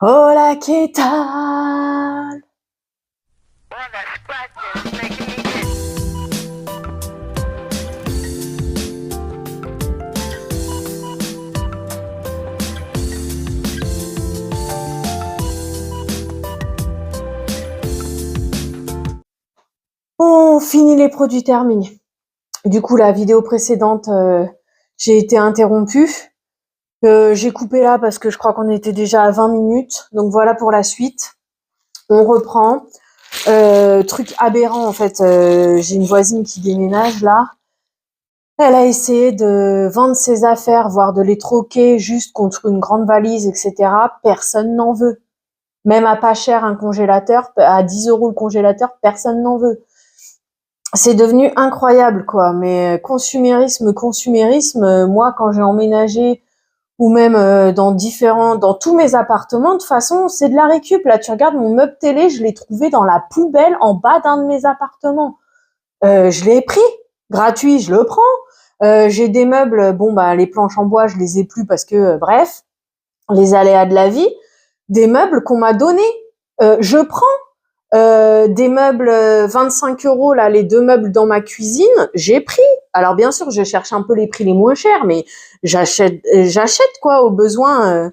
Hola, ¿qué tal? On finit les produits terminés. Du coup, la vidéo précédente, j'ai été interrompue. J'ai coupé là parce que je crois qu'on était déjà à 20 minutes. Donc voilà pour la suite. On reprend. Truc aberrant en fait. J'ai une voisine qui déménage là. Elle a essayé de vendre ses affaires, voire de les troquer juste contre une grande valise, etc. Personne n'en veut. Même à pas cher un congélateur, à 10 € le congélateur, personne n'en veut. C'est devenu incroyable, quoi. Mais consumérisme, moi, quand j'ai emménagé, ou même dans tous mes appartements, de toute façon, c'est de la récup. Là, tu regardes mon meuble télé, je l'ai trouvé dans la poubelle en bas d'un de mes appartements. Je l'ai pris, gratuit, je le prends. J'ai des meubles, bon, bah, les planches en bois, je les ai plus parce que, bref, les aléas de la vie. Des meubles qu'on m'a donnés, je prends. Des meubles 25 € là, les 2 meubles dans ma cuisine, j'ai pris. Alors bien sûr, je cherche un peu les prix les moins chers, mais j'achète quoi au besoin.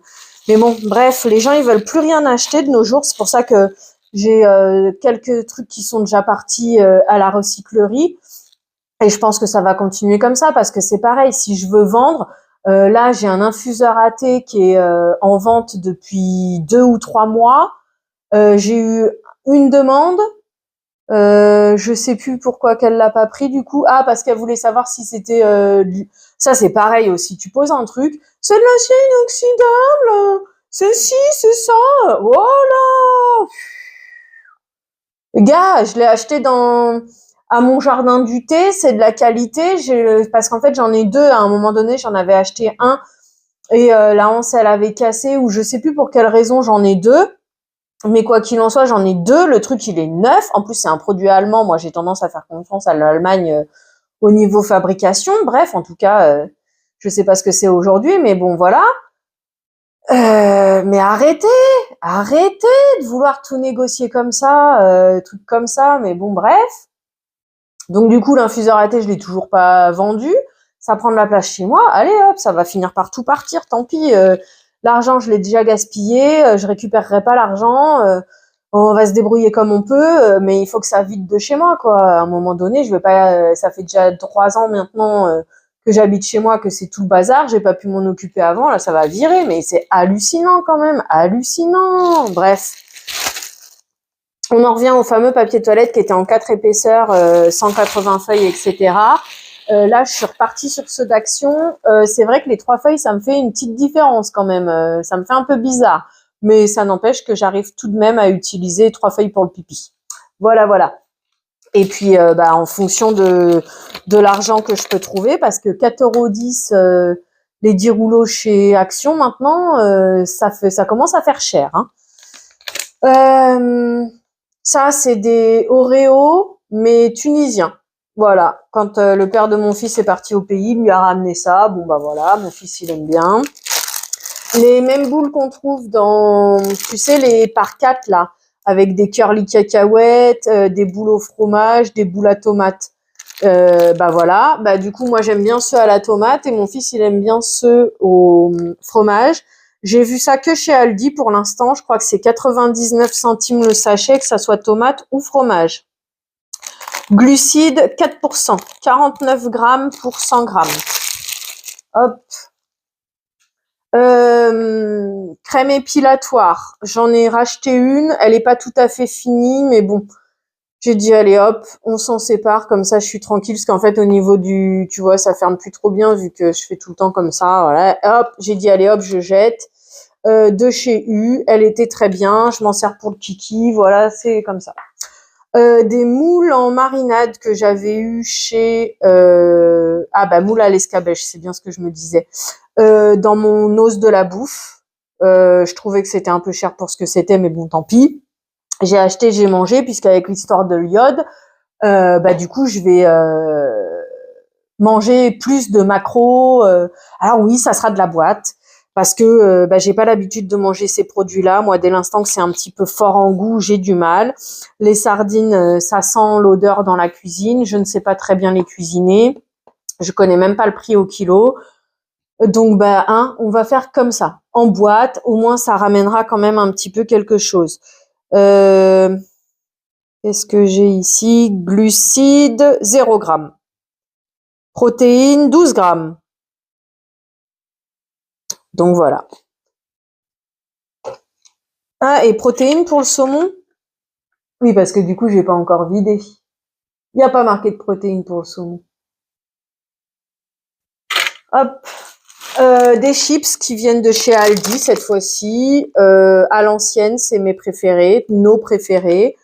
Mais bon, bref, les gens ils veulent plus rien acheter de nos jours. C'est pour ça que j'ai quelques trucs qui sont déjà partis à la recyclerie. Et je pense que ça va continuer comme ça parce que c'est pareil. Si je veux vendre, là j'ai un infuseur à thé qui est en vente depuis 2 ou 3 mois. J'ai eu une demande. Je sais plus pourquoi qu'elle l'a pas pris du coup. Ah, parce qu'elle voulait savoir si c'était ça c'est pareil aussi. Tu poses un truc, c'est de l'acier inoxydable. C'est ci, c'est ça. Voilà. Gars, je l'ai acheté à mon jardin du thé, c'est de la qualité. Parce qu'en fait j'en ai deux. À un moment donné, j'en avais acheté un et la anse elle avait cassé ou je sais plus pour quelle raison j'en ai deux. Mais quoi qu'il en soit, j'en ai deux. Le truc, il est neuf. En plus, c'est un produit allemand. Moi, j'ai tendance à faire confiance à l'Allemagne au niveau fabrication. Bref, en tout cas, je sais pas ce que c'est aujourd'hui, mais bon, voilà. Mais arrêtez de vouloir tout négocier comme ça, trucs comme ça. Mais bon, bref. Donc du coup, l'infuseur à thé, je l'ai toujours pas vendu. Ça prend de la place chez moi. Allez hop, ça va finir par tout partir. Tant pis. L'argent, je l'ai déjà gaspillé. Je récupérerai pas l'argent. On va se débrouiller comme on peut, mais il faut que ça vide de chez moi, quoi. À un moment donné, je vais pas. Ça fait déjà 3 ans maintenant que j'habite chez moi, que c'est tout le bazar. J'ai pas pu m'en occuper avant. Là, ça va virer, mais c'est hallucinant quand même, hallucinant. Bref. On en revient au fameux papier toilette qui était en 4 épaisseurs, 180 feuilles, etc. Là, je suis repartie sur ceux d'Action. C'est vrai que les 3 feuilles, ça me fait une petite différence quand même. Ça me fait un peu bizarre. Mais ça n'empêche que j'arrive tout de même à utiliser 3 feuilles pour le pipi. Voilà, voilà. Et puis, en fonction de l'argent que je peux trouver, parce que 4,10 € les 10 rouleaux chez Action maintenant, ça commence à faire cher. Hein. Ça, c'est des Oreos, mais tunisiens. Voilà. Quand le père de mon fils est parti au pays, il lui a ramené ça. Bon, bah voilà, mon fils, il aime bien. Les mêmes boules qu'on trouve dans, tu sais, les par 4 là, avec des curly cacahuètes, des boules au fromage, des boules à tomates. Bah voilà. Bah du coup, moi, j'aime bien ceux à la tomate et mon fils, il aime bien ceux au fromage. J'ai vu ça que chez Aldi pour l'instant. Je crois que c'est 99 centimes le sachet, que ça soit tomate ou fromage. Glucides, 4%. 49 grammes pour 100 grammes. Hop. Crème épilatoire. J'en ai racheté une. Elle est pas tout à fait finie, mais bon. J'ai dit, allez hop, on s'en sépare. Comme ça, je suis tranquille. Parce qu'en fait, au niveau tu vois, ça ferme plus trop bien vu que je fais tout le temps comme ça. Voilà. Hop, j'ai dit, allez hop, je jette. De chez U. Elle était très bien. Je m'en sers pour le kiki. Voilà, c'est comme ça. Des moules en marinade que j'avais eu chez... moule à l'escabèche, c'est bien ce que je me disais. Dans mon os de la bouffe. Je trouvais que c'était un peu cher pour ce que c'était, mais bon, tant pis. J'ai acheté, j'ai mangé, puisqu'avec l'histoire de l'iode, du coup, je vais manger plus de maquereaux. Alors oui, ça sera de la boîte. parce que j'ai pas l'habitude de manger ces produits-là. Moi, dès l'instant que c'est un petit peu fort en goût, j'ai du mal. Les sardines, ça sent l'odeur dans la cuisine. Je ne sais pas très bien les cuisiner. Je connais même pas le prix au kilo. Donc, on va faire comme ça. En boîte, au moins, ça ramènera quand même un petit peu quelque chose. Qu'est-ce que j'ai ici? Glucides, 0 g. Protéines, 12 grammes. Donc, voilà. Ah, et protéines pour le saumon? Oui, parce que du coup, j'ai pas encore vidé. Il n'y a pas marqué de protéines pour le saumon. Hop. Des chips qui viennent de chez Aldi cette fois-ci. À l'ancienne, c'est mes préférés, nos préférés.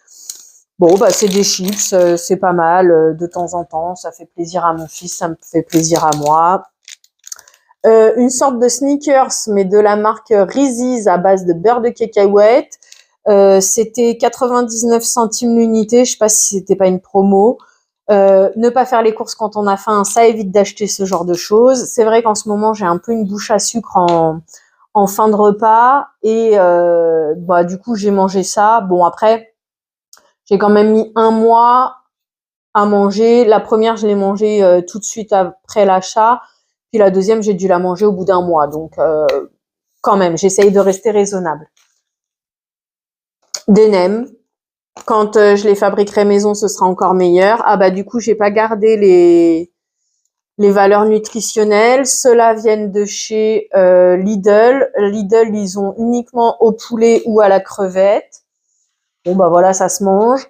Bon, c'est des chips, c'est pas mal de temps en temps. Ça fait plaisir à mon fils, ça me fait plaisir à moi. Une sorte de sneakers, mais de la marque Reese's à base de beurre de cacahuète. C'était 99 centimes l'unité. Je sais pas si c'était pas une promo. Ne pas faire les courses quand on a faim, ça évite d'acheter ce genre de choses. C'est vrai qu'en ce moment, j'ai un peu une bouche à sucre en fin de repas et du coup, j'ai mangé ça. Bon, après, j'ai quand même mis 1 mois à manger. La première, je l'ai mangée tout de suite après l'achat. Puis la deuxième, j'ai dû la manger au bout d'1 mois. Donc, quand même, j'essaye de rester raisonnable. Des nems. Quand je les fabriquerai maison, ce sera encore meilleur. Ah du coup, j'ai pas gardé les valeurs nutritionnelles. Ceux-là viennent de chez Lidl. Lidl, ils ont uniquement au poulet ou à la crevette. Bon voilà, ça se mange.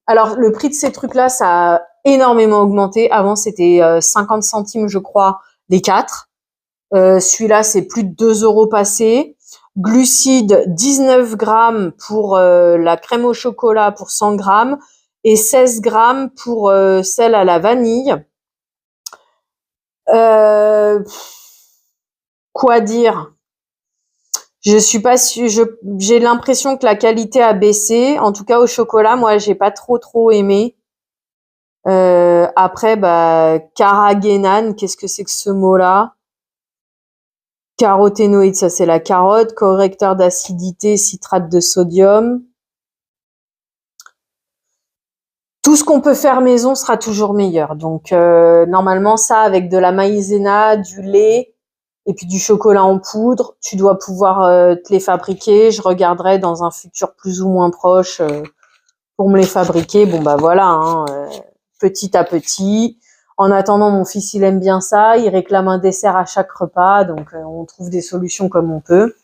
Alors le prix de ces trucs-là, ça a énormément augmenté. Avant, c'était 50 centimes, je crois, les 4. Celui-là, c'est plus de 2 € passés. Glucides, 19 grammes pour la crème au chocolat pour 100 grammes et 16 grammes pour celle à la vanille. Quoi dire? Je suis pas sûre. J'ai l'impression que la qualité a baissé. En tout cas, au chocolat, moi, j'ai pas trop aimé. Après, carragénane, qu'est-ce que c'est que ce mot-là? Caroténoïdes, ça c'est la carotte. Correcteur d'acidité, citrate de sodium. Tout ce qu'on peut faire maison sera toujours meilleur. Donc normalement ça avec de la maïzena, du lait et puis du chocolat en poudre, tu dois pouvoir te les fabriquer. Je regarderai dans un futur plus ou moins proche pour me les fabriquer. Bon voilà, petit à petit. En attendant, mon fils il aime bien ça, il réclame un dessert à chaque repas, donc on trouve des solutions comme on peut.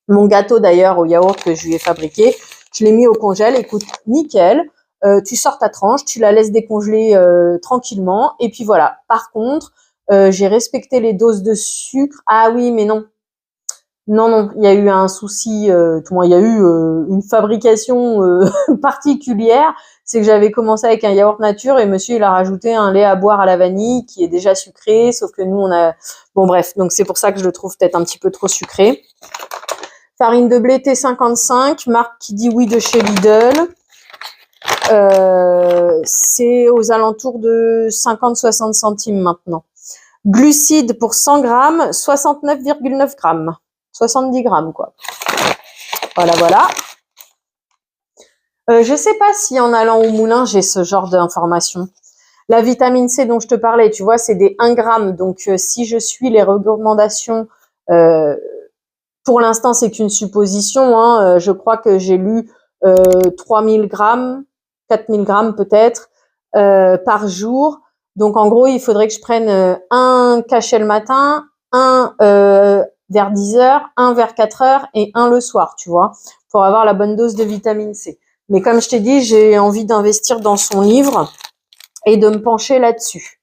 Mon gâteau d'ailleurs au yaourt que je lui ai fabriqué, je l'ai mis au congèle. Écoute, nickel. Tu sors ta tranche, tu la laisses décongeler tranquillement. Et puis voilà. Par contre, j'ai respecté les doses de sucre. Ah oui, mais non. Non, il y a eu un souci. Il y a eu une fabrication particulière. C'est que j'avais commencé avec un yaourt nature et monsieur il a rajouté un lait à boire à la vanille qui est déjà sucré. Sauf que nous on a. Bon bref, donc c'est pour ça que je le trouve peut-être un petit peu trop sucré. Farine de blé T55, marque qui dit oui de chez Lidl. C'est aux alentours de 50-60 centimes maintenant. Glucides pour 100 grammes, 69,9 grammes. 70 grammes, quoi. Voilà. Je sais pas si en allant au moulin, j'ai ce genre d'informations. La vitamine C dont je te parlais, tu vois, c'est des 1 gramme. Donc, si je suis les recommandations, pour l'instant, c'est qu'une supposition. Je crois que j'ai lu 3000 grammes, 4000 grammes peut-être par jour. Donc, en gros, il faudrait que je prenne un cachet le matin, un vers 10 heures, un vers 4 heures et un le soir, tu vois, pour avoir la bonne dose de vitamine C. Mais comme je t'ai dit, j'ai envie d'investir dans son livre et de me pencher là-dessus.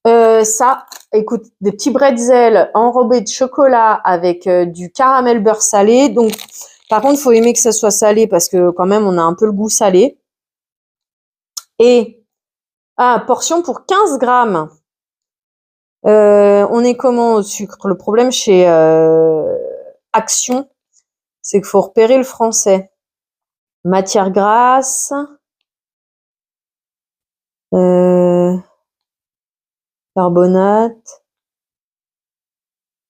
Ça, écoute, des petits bretzels enrobés de chocolat avec du caramel beurre salé. Donc, par contre, il faut aimer que ça soit salé parce que quand même, on a un peu le goût salé. Et, portion pour 15 grammes. On est comment au sucre? Le problème chez Action, c'est qu'il faut repérer le français. Matière grasse. Carbonate.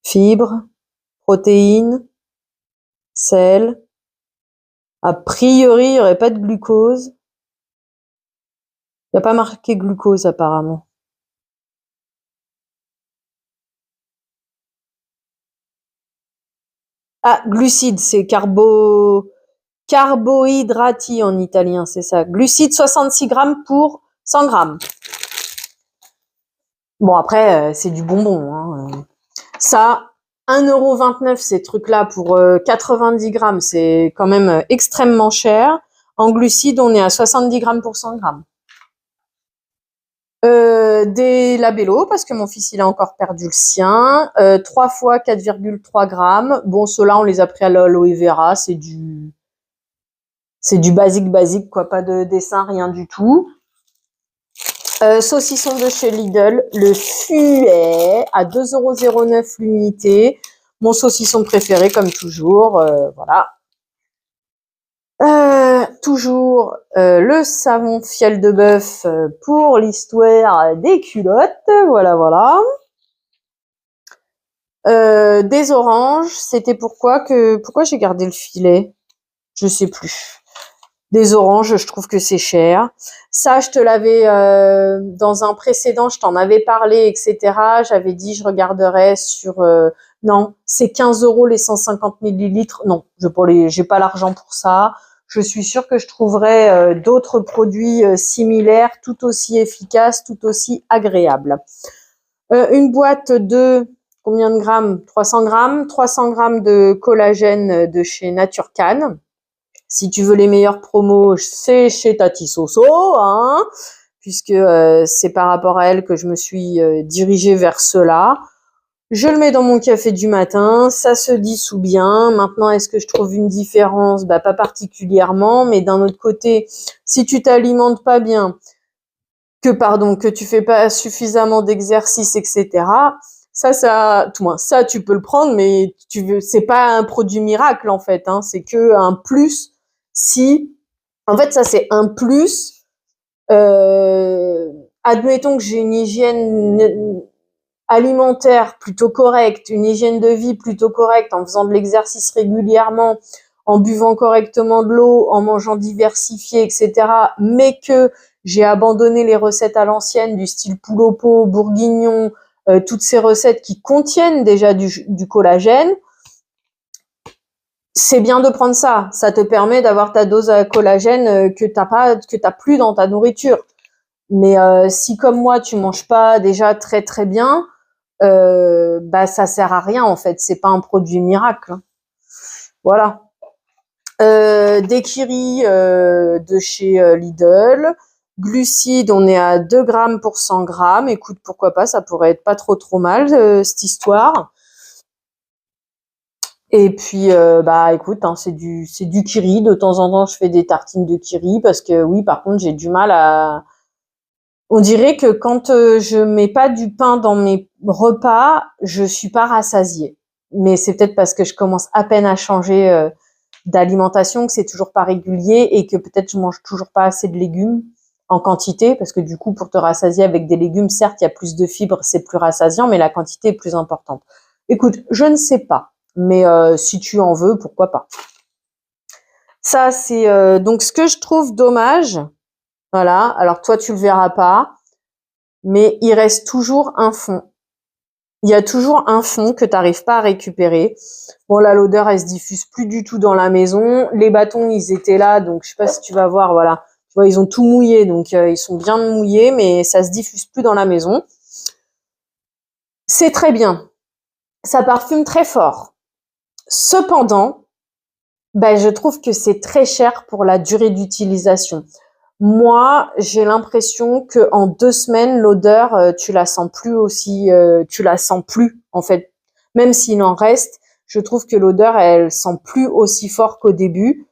fibres, protéines, sel. A priori, il n'y aurait pas de glucose. Il n'y a pas marqué glucose apparemment. Ah, glucides, c'est carbohydrati en italien, c'est ça. Glucides, 66 grammes pour 100 grammes. Bon, après, c'est du bonbon. Hein. Ça, 1,29 € ces trucs-là pour 90 grammes, c'est quand même extrêmement cher. En glucides, on est à 70 grammes pour 100 grammes. Des labellos, parce que mon fils, il a encore perdu le sien. 3 fois 4,3 grammes. Bon, ceux-là, on les a pris à l'aloe vera. C'est du basique, quoi. Pas de dessin, rien du tout. Saucisson de chez Lidl, le Fuet, à 2,09 € l'unité. Mon saucisson préféré, comme toujours. Voilà. Toujours le savon fiel de bœuf pour l'histoire des culottes. Voilà, voilà. Des oranges, c'était pourquoi j'ai gardé le filet? Je sais plus. Des oranges, je trouve que c'est cher. Ça, je te l'avais dans un précédent, je t'en avais parlé, etc. J'avais dit je regarderais sur non, c'est 15 € les 150 millilitres. Non, j'ai pas l'argent pour ça. Je suis sûre que je trouverai d'autres produits similaires, tout aussi efficaces, tout aussi agréables. Une boîte de combien de grammes? 300 grammes. 300 grammes de collagène de chez Naturcan. Si tu veux les meilleures promos, c'est chez Tati Soso, hein, puisque c'est par rapport à elle que je me suis dirigée vers cela. Je le mets dans mon café du matin, ça se dissout bien. Maintenant, est-ce que je trouve une différence? Bah, pas particulièrement, mais d'un autre côté, si tu t'alimentes pas bien, que tu fais pas suffisamment d'exercice, etc., tout moins, ça, tu peux le prendre, mais c'est pas un produit miracle, en fait, hein, c'est que un plus en fait, ça, c'est un plus, admettons que j'ai une hygiène alimentaire plutôt correcte, une hygiène de vie plutôt correcte, en faisant de l'exercice régulièrement, en buvant correctement de l'eau, en mangeant diversifié, etc., mais que j'ai abandonné les recettes à l'ancienne du style poule au pot, bourguignon, toutes ces recettes qui contiennent déjà du collagène. C'est bien de prendre ça. Ça te permet d'avoir ta dose à collagène que t'as plus dans ta nourriture. Mais si comme moi tu manges pas déjà très très bien, bah ça sert à rien en fait. C'est pas un produit miracle. Voilà. Des kiris de chez Lidl. Glucides, on est à 2 grammes pour 100 grammes. Écoute, pourquoi pas, ça pourrait être pas trop mal cette histoire. Et puis bah écoute, hein, c'est du kiri. De temps en temps, je fais des tartines de kiri parce que oui, par contre, j'ai du mal à. On dirait que quand je mets pas du pain dans mes repas, je suis pas rassasiée. Mais c'est peut-être parce que je commence à peine à changer d'alimentation, que c'est toujours pas régulier et que peut-être je mange toujours pas assez de légumes en quantité, parce que du coup, pour te rassasier avec des légumes, certes, il y a plus de fibres, c'est plus rassasiant, mais la quantité est plus importante. Écoute, je ne sais pas. Mais si tu en veux, pourquoi pas. Ça, c'est donc ce que je trouve dommage. Voilà. Alors toi, tu le verras pas, mais il reste toujours un fond. Il y a toujours un fond que tu n'arrives pas à récupérer. Bon, là, l'odeur, elle se diffuse plus du tout dans la maison. Les bâtons, ils étaient là, donc je sais pas si tu vas voir. Voilà. Tu vois, ils ont tout mouillé, donc ils sont bien mouillés, mais ça se diffuse plus dans la maison. C'est très bien. Ça parfume très fort. Cependant, ben, je trouve que c'est très cher pour la durée d'utilisation. Moi, j'ai l'impression que en 2 semaines, l'odeur, tu la sens plus en fait. Même s'il en reste, je trouve que l'odeur, elle sent plus aussi fort qu'au début.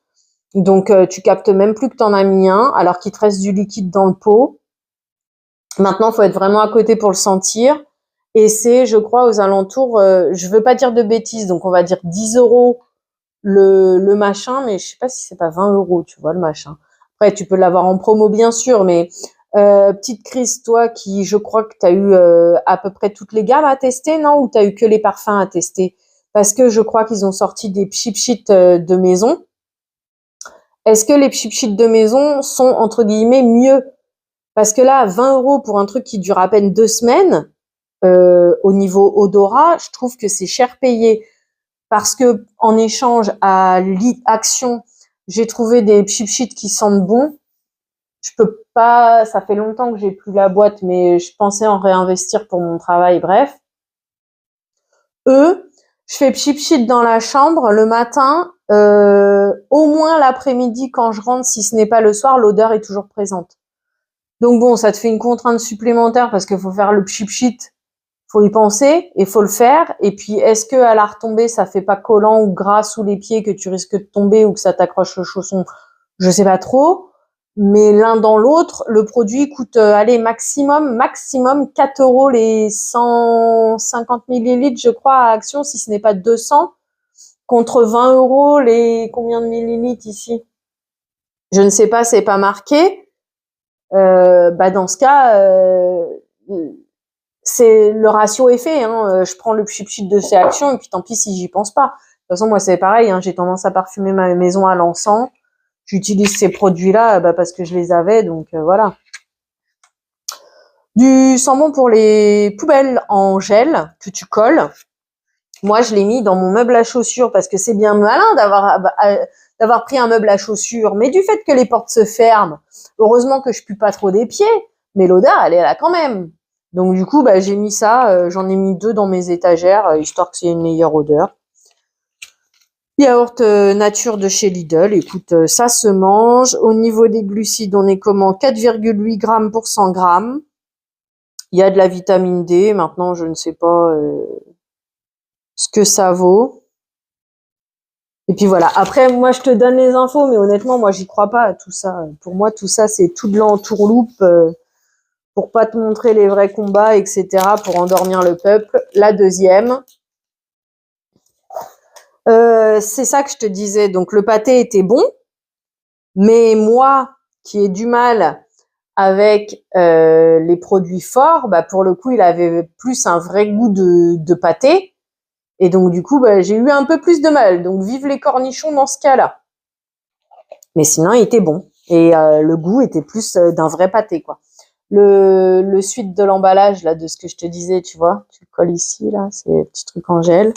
Donc, tu captes même plus que t'en as mis un, alors qu'il te reste du liquide dans le pot. Maintenant, faut être vraiment à côté pour le sentir. Et c'est, je crois, aux alentours, je veux pas dire de bêtises, donc on va dire 10 € le machin, mais je sais pas si c'est pas 20 €, tu vois, le machin. Après, tu peux l'avoir en promo, bien sûr, mais Petite Chris, toi qui, je crois que tu as eu à peu près toutes les gammes à tester, non? Ou tu as eu que les parfums à tester? Parce que je crois qu'ils ont sorti des cheap sheets de maison. Est-ce que les cheap sheets de maison sont, entre guillemets, mieux? Parce que là, 20 € pour un truc qui dure à peine 2 semaines, au niveau odorat, je trouve que c'est cher payé. Parce que en échange à Action, j'ai trouvé des cheap sheets qui sentent bon. Je peux pas, ça fait longtemps que j'ai plus la boîte, mais je pensais en réinvestir pour mon travail, bref. Je fais cheap sheet dans la chambre le matin, au moins l'après-midi quand je rentre, si ce n'est pas le soir, l'odeur est toujours présente. Donc bon, ça te fait une contrainte supplémentaire parce qu'il faut faire le cheap sheet, faut y penser et faut le faire. Et puis, est-ce que à la retombée, ça fait pas collant ou gras sous les pieds que tu risques de tomber ou que ça t'accroche le chausson? Je sais pas trop. Mais l'un dans l'autre, le produit coûte, allez, maximum 4 € les 150 millilitres, je crois, à Action, si ce n'est pas 200, contre 20 € les combien de millilitres ici? Je ne sais pas, c'est pas marqué. Dans ce cas, c'est le ratio est fait. Hein. Je prends le cheap sheet de chez Action et puis tant pis si j'y pense pas. De toute façon, moi c'est pareil. Hein. J'ai tendance à parfumer ma maison à l'encens. J'utilise ces produits-là parce que je les avais, donc voilà. Du sambon pour les poubelles en gel que tu colles. Moi, je l'ai mis dans mon meuble à chaussures parce que c'est bien malin d'avoir pris un meuble à chaussures. Mais du fait que les portes se ferment, heureusement que je pue pas trop des pieds, mais l'odeur, elle est là quand même. Donc du coup, j'ai mis ça. J'en ai mis 2 dans mes étagères, histoire que c'est une meilleure odeur. Yaourt nature de chez Lidl, écoute, ça se mange. Au niveau des glucides, on est comment? 4,8 grammes pour 100 grammes. Il y a de la vitamine D. Maintenant, je ne sais pas ce que ça vaut. Et puis voilà. Après, moi, je te donne les infos, mais honnêtement, moi, j'y crois pas à tout ça. Pour moi, tout ça, c'est tout de l'entourloupe pour pas te montrer les vrais combats, etc., pour endormir le peuple. La deuxième, c'est ça que je te disais. Donc, le pâté était bon, mais moi, qui ai du mal avec les produits forts, pour le coup, il avait plus un vrai goût de pâté. Et donc, du coup, j'ai eu un peu plus de mal. Donc, vive les cornichons dans ce cas-là. Mais sinon, il était bon. Et le goût était plus d'un vrai pâté, quoi. Le suite de l'emballage, là, de ce que je te disais, tu vois, tu le colles ici, là, c'est un petit truc en gel.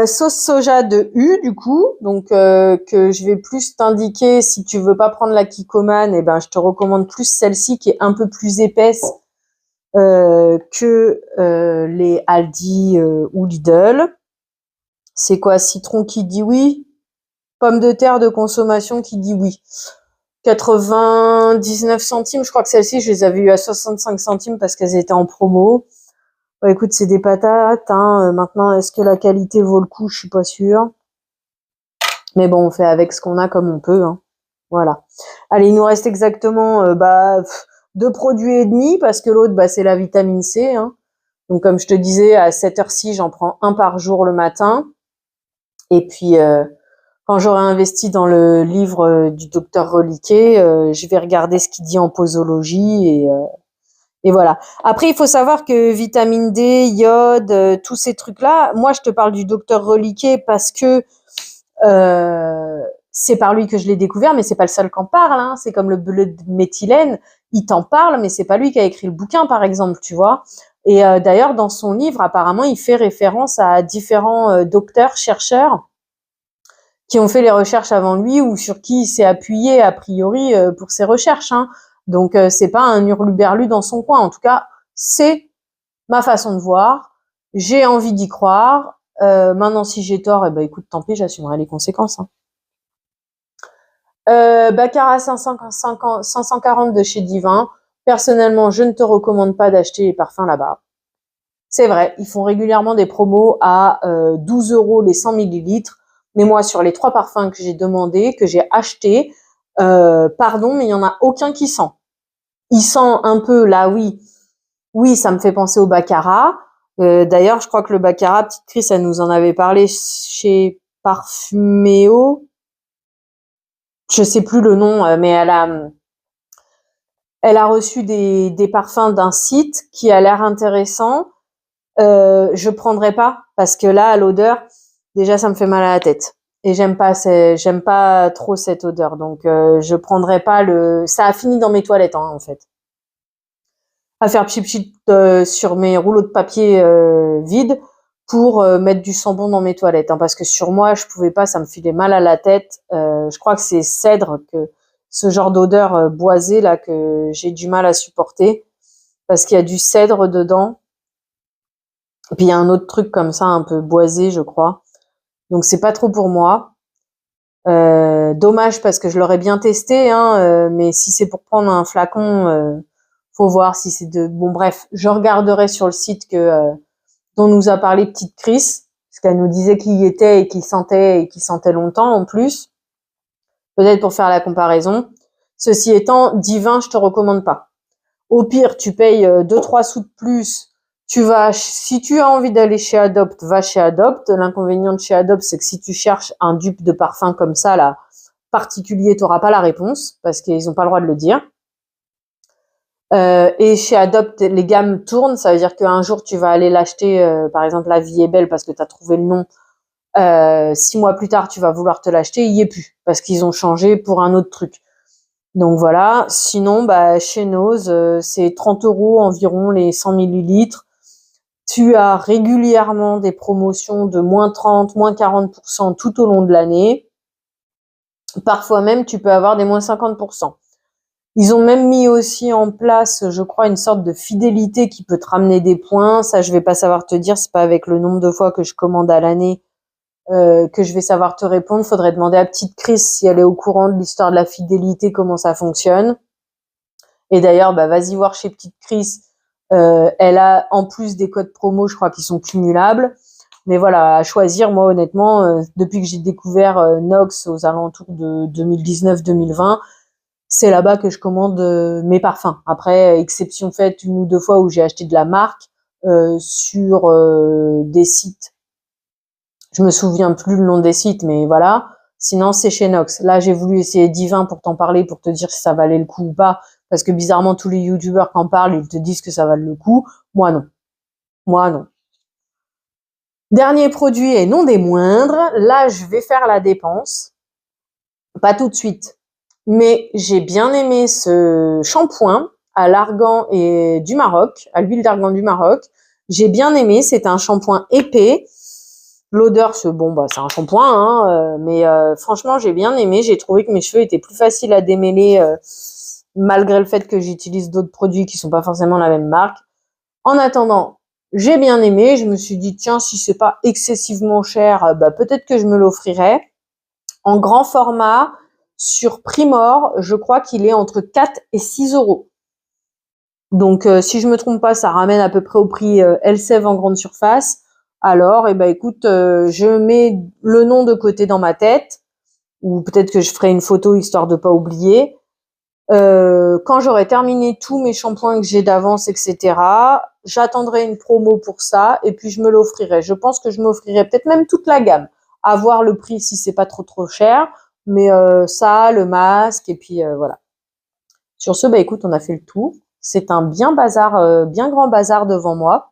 Sauce soja de U, du coup, donc que je vais plus t'indiquer si tu veux pas prendre la Kikkoman, je te recommande plus celle-ci qui est un peu plus épaisse que les Aldi ou Lidl. C'est quoi? Citron qui dit oui, pomme de terre de consommation qui dit oui. 99 centimes, je crois que celles-ci, je les avais eues à 65 centimes parce qu'elles étaient en promo. Écoute, c'est des patates. Maintenant, est-ce que la qualité vaut le coup? Je suis pas sûre. Mais bon, on fait avec ce qu'on a comme on peut. Hein. Voilà. Allez, il nous reste exactement 2 produits et demi parce que l'autre, c'est la vitamine C. Hein. Donc, comme je te disais, à cette heure-ci, j'en prends un par jour le matin. Et puis, quand j'aurai investi dans le livre du docteur Reliquet, je vais regarder ce qu'il dit en posologie et voilà. Après, il faut savoir que vitamine D, iode, tous ces trucs-là, moi, je te parle du docteur Reliquet parce que c'est par lui que je l'ai découvert, mais c'est pas le seul qui en parle. Hein. C'est comme le bleu de méthylène, il t'en parle, mais c'est pas lui qui a écrit le bouquin, par exemple, tu vois. Et d'ailleurs, dans son livre, apparemment, il fait référence à différents docteurs, chercheurs qui ont fait les recherches avant lui ou sur qui il s'est appuyé a priori pour ses recherches. Hein. Donc c'est pas un hurluberlu dans son coin. En tout cas, c'est ma façon de voir. J'ai envie d'y croire. Maintenant, si j'ai tort, écoute, tant pis, j'assumerai les conséquences. Hein. Baccarat 540 de chez Divin. Personnellement, je ne te recommande pas d'acheter les parfums là-bas. C'est vrai, ils font régulièrement des promos à 12 € les 100 millilitres. Mais moi, sur les 3 parfums que j'ai demandé, que j'ai achetés, pardon, mais il y en a aucun qui sent. Il sent un peu, là, oui, ça me fait penser au Baccarat. D'ailleurs, je crois que le Baccarat, petite Chris, elle nous en avait parlé chez Parfuméo. je sais plus le nom, mais elle a reçu des parfums d'un site qui a l'air intéressant. Je prendrai pas parce que là, à l'odeur, déjà, ça me fait mal à la tête. Et j'aime pas trop cette odeur. Donc, je prendrai pas ça a fini dans mes toilettes, hein, en fait. À faire pchit pchit sur mes rouleaux de papier vides pour mettre du sambon dans mes toilettes, hein, parce que sur moi, je pouvais pas, ça me filait mal à la tête. Je crois que c'est cèdre, ce genre d'odeur boisée là que j'ai du mal à supporter parce qu'il y a du cèdre dedans. Et puis il y a un autre truc comme ça, un peu boisé, je crois. Donc c'est pas trop pour moi. Dommage parce que je l'aurais bien testé, hein, mais si c'est pour prendre un flacon, faut voir si c'est de. Bon bref, je regarderai sur le site dont nous a parlé petite Chris, parce qu'elle nous disait qu'il y était et qu'il sentait longtemps en plus. Peut-être pour faire la comparaison. Ceci étant, Divin, je te recommande pas. Au pire, tu payes 2-3 sous de plus. Si tu as envie d'aller chez Adopt, va chez Adopt. L'inconvénient de chez Adopt, c'est que si tu cherches un dupe de parfum comme ça, là, particulier, t'auras pas la réponse, parce qu'ils ont pas le droit de le dire. Et chez Adopt, les gammes tournent, ça veut dire qu'un jour, tu vas aller l'acheter, par exemple, La Vie est belle, parce que tu as trouvé le nom. 6 mois plus tard, tu vas vouloir te l'acheter, il y est plus, parce qu'ils ont changé pour un autre truc. Donc voilà. Sinon, bah, chez Nose, c'est 30 € environ les 100 millilitres. Tu as régulièrement des promotions de moins 30, moins 40% tout au long de l'année. Parfois même, tu peux avoir des moins 50%. Ils ont même mis aussi en place, je crois, une sorte de fidélité qui peut te ramener des points. Ça, je vais pas savoir te dire, c'est pas avec le nombre de fois que je commande à l'année que je vais savoir te répondre. Faudrait demander à petite Chris si elle est au courant de l'histoire de la fidélité, comment ça fonctionne. Et d'ailleurs, bah, vas-y voir chez petite Chris. Elle a en plus des codes promo, je crois, qui sont cumulables. Mais voilà, à choisir, moi honnêtement, depuis que j'ai découvert Nox aux alentours de 2019-2020, c'est là-bas que je commande mes parfums. Après, exception faite une ou deux fois où j'ai acheté de la marque sur des sites. Je me souviens plus le nom des sites, mais voilà. Sinon, c'est chez Nox. Là, j'ai voulu essayer Divin pour t'en parler, pour te dire si ça valait le coup ou pas. Parce que bizarrement, tous les youtubeurs qui en parlent, ils te disent que ça valait le coup. Moi, non. Moi, non. Dernier produit et non des moindres. Là, je vais faire la dépense. Pas tout de suite. Mais j'ai bien aimé ce shampoing à l'argan et du Maroc, à l'huile d'argan du Maroc. J'ai bien aimé. C'est un shampoing épais. L'odeur, c'est un shampoing, hein, mais franchement, j'ai bien aimé. J'ai trouvé que mes cheveux étaient plus faciles à démêler, malgré le fait que j'utilise d'autres produits qui sont pas forcément la même marque. En attendant, j'ai bien aimé. Je me suis dit, tiens, si c'est pas excessivement cher, bah, peut-être que je me l'offrirai. En grand format, sur Primor, je crois qu'il est entre 4 et 6 €. Donc, si je me trompe pas, ça ramène à peu près au prix Elseve en grande surface. Alors, écoute, je mets le nom de côté dans ma tête, ou peut-être que je ferai une photo histoire de pas oublier. Quand j'aurai terminé tous mes shampoings que j'ai d'avance, etc., j'attendrai une promo pour ça, et puis je me l'offrirai. Je pense que je m'offrirai peut-être même toute la gamme, à voir le prix si c'est pas trop cher, mais ça, le masque, et puis voilà. Sur ce, écoute, on a fait le tour. C'est un bien grand bazar devant moi.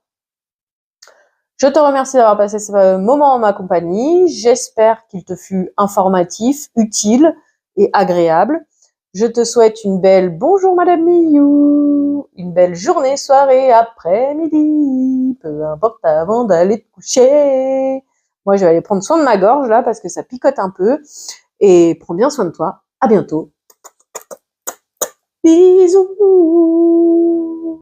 Je te remercie d'avoir passé ce moment en ma compagnie. J'espère qu'il te fut informatif, utile et agréable. Je te souhaite une belle bonjour Madame Miou, une belle journée, soirée, après-midi, peu importe avant d'aller te coucher. Moi, je vais aller prendre soin de ma gorge là parce que ça picote un peu. Et prends bien soin de toi. À bientôt. Bisous.